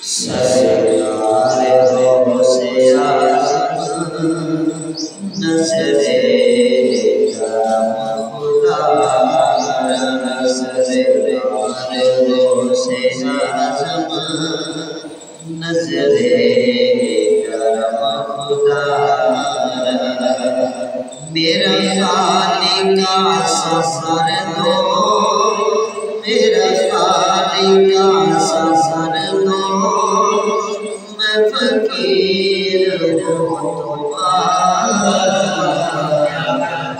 سرکار غوث اعظم نظر کرم خدا سرکار غوث اعظم نظر کرم خدا میرا خالق کا سفر دو میرا خالق کا سفر دو میں فقیر ہوں تمہارا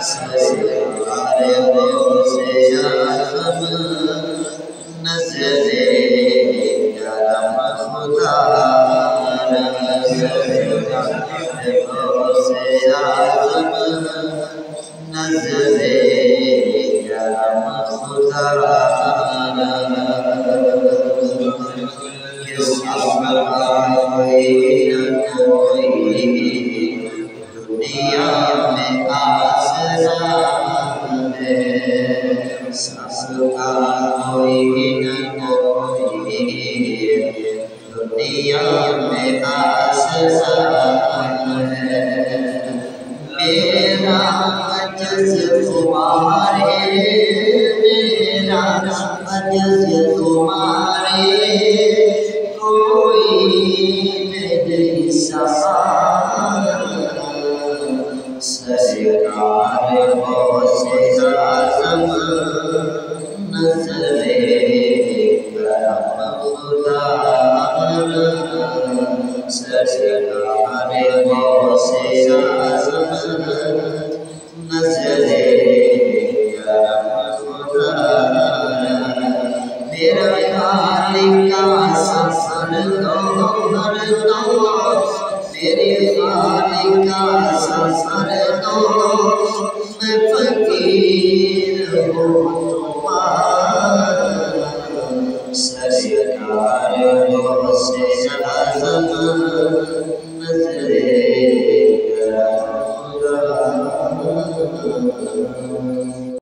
سرکار غوث اعظم نظر کرم خدا سرکار غوث اعظم نظر کرم خدا دنیا میں آسرا ہے سب کا کوئی نہ کوئی دنیا میں آسرا ہے میرا عجز تمہارے میرا عجز تمہارے کوئی نہیں سہارا سرکار غوث اعظم نظر کرم خدا سرکار غوث اعظم نظر کرم خدا میرا خالق کا سفر دو میرے خالق کا سفر دو